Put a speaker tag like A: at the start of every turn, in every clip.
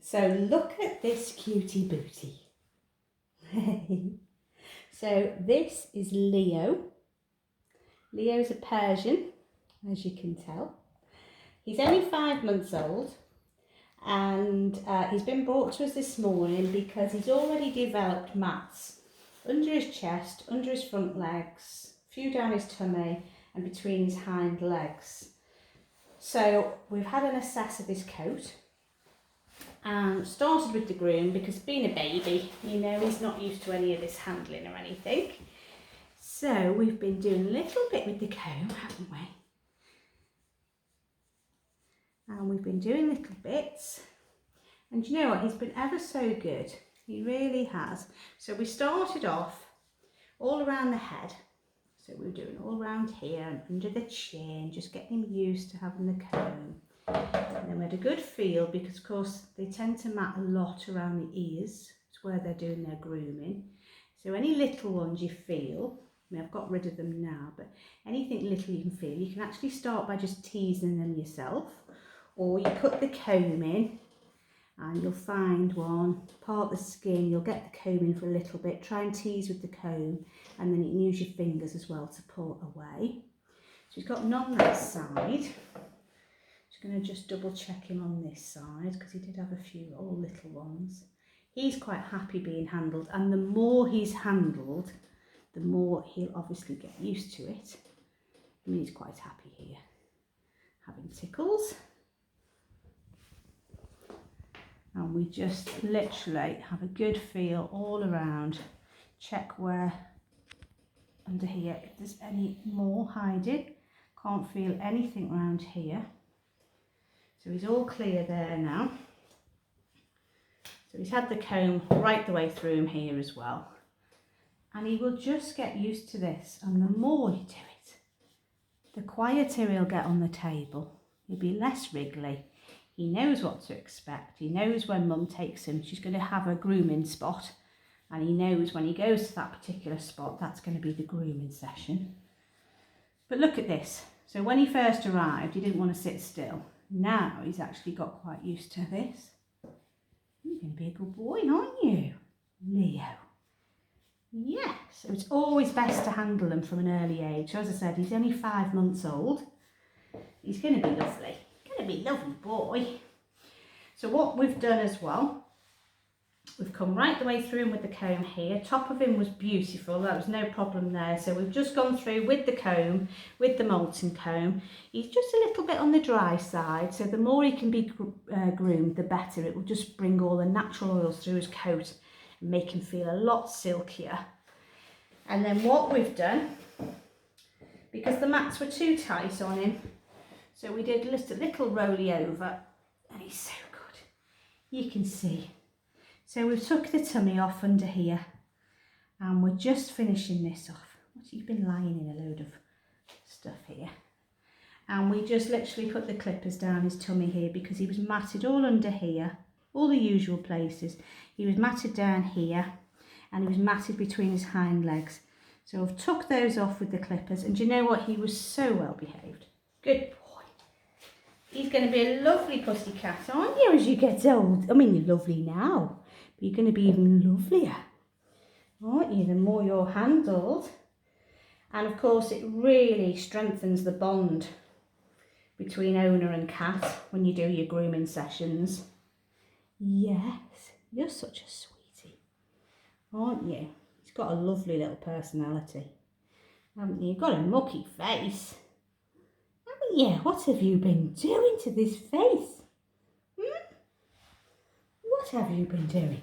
A: So look at this cutie booty. So this is Leo. Leo's a Persian, as you can tell. He's only 5 months old, and he's been brought to us this morning because he's already developed mats under his chest, under his front legs, a few down his tummy and between his hind legs. So we've had an assess of his coat and started with the groom because being a baby, you know, he's not used to any of this handling or anything. So we've been doing a little bit with the comb, haven't we? And we've been doing little bits. And you know what, he's been ever so good. He really has. So we started off all around the head. So we were doing all around here and under the chin, just getting him used to having the comb. And then we had a good feel because of course they tend to mat a lot around the ears. It's where they're doing their grooming. So any little ones you feel, I mean I've got rid of them now, but anything little you can feel, you can actually start by just teasing them yourself, or you put the comb in and you'll find one, part the skin, you'll get the comb in for a little bit, try and tease with the comb, and then you can use your fingers as well to pull away. So he's got none that side. Just going to just double check him on this side because he did have a few all little ones. He's quite happy being handled, and the more he's handled, the more he'll obviously get used to it. I mean, he's quite happy here, having tickles. And we just literally have a good feel all around, check where under here, if there's any more hiding. Can't feel anything around here. So he's all clear there now. So he's had the comb right the way through him here as well. And he will just get used to this, and the more you do it, the quieter he'll get on the table. He'll be less wriggly. He knows what to expect. He knows when mum takes him, she's going to have a grooming spot, and he knows when he goes to that particular spot, that's going to be the grooming session. But look at this. So when he first arrived, he didn't want to sit still. Now he's actually got quite used to this. You're going to be a good boy, aren't you, Leo? Yeah, so it's always best to handle them from an early age. So as I said, he's only 5 months old. He's going to be lovely. Going to be a lovely boy. So what we've done as well, we've come right the way through him with the comb here. Top of him was beautiful, that was no problem there. So we've just gone through with the comb, with the molten comb. He's just a little bit on the dry side, so the more he can be groomed, the better. It will just bring all the natural oils through his coat and make him feel a lot silkier. And then what we've done, because the mats were too tight on him, so we did just a little rolly over, and he's so good. You can see. So we've took the tummy off under here, and we're just finishing this off. You've been lying in a load of stuff here. And we just literally put the clippers down his tummy here because he was matted all under here, all the usual places. He was matted down here, and he was matted between his hind legs. So I've took those off with the clippers, and do you know what? He was so well behaved. Good boy. He's going to be a lovely pussycat, aren't you, as you get old? I mean, you're lovely now, but you're going to be even lovelier, aren't you, the more you're handled. And of course, it really strengthens the bond between owner and cat when you do your grooming sessions. Yes, you're such a sweetie, aren't you? He's got a lovely little personality, haven't you? You've got a mucky face. Yeah, what have you been doing to this face? What have you been doing?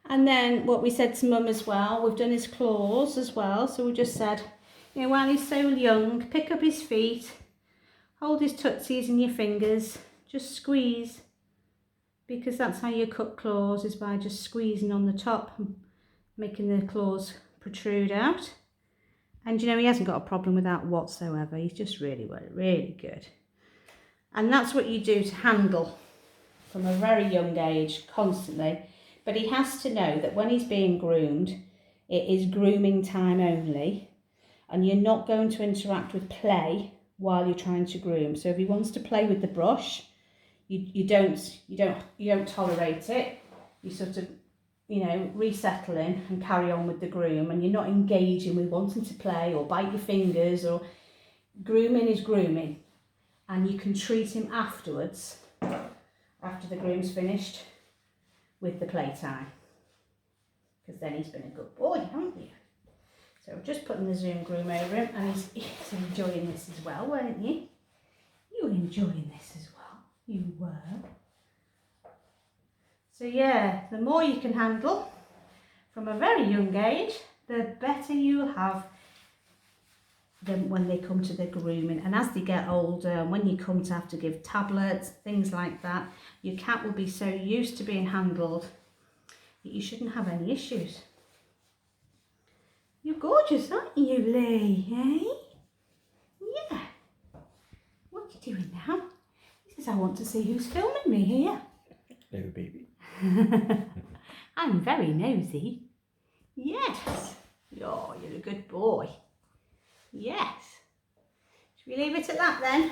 A: And then what we said to mum as well, we've done his claws as well. So we just said, you know, while he's so young, pick up his feet, hold his tootsies in your fingers, just squeeze, because that's how you cut claws, is by just squeezing on the top and making the claws protrude out. And you know, he hasn't got a problem with that whatsoever. He's just really good. And that's what you do to handle from a very young age, constantly. But he has to know that when he's being groomed, it is grooming time only. And you're not going to interact with play while you're trying to groom. So if he wants to play with the brush, you don't tolerate it. You sort of, you know, resettling and carry on with the groom, and you're not engaging with wanting to play or bite your fingers. Or grooming is grooming, and you can treat him afterwards, after the groom's finished, with the playtime, because then he's been a good boy, haven't you? So I'm just putting the Zoom groom over him, and he's enjoying this as well, weren't you? You were enjoying this as well. You were. So yeah, the more you can handle from a very young age, the better you have them when they come to the grooming. And as they get older, when you come to have to give tablets, things like that, your cat will be so used to being handled that you shouldn't have any issues. You're gorgeous, aren't you, Lee? Eh? Yeah. What are you doing now? He says, I want to see who's filming me here.
B: No, baby.
A: I'm very nosy. Yes. Oh, you're a good boy. Yes. Should we leave it at that then?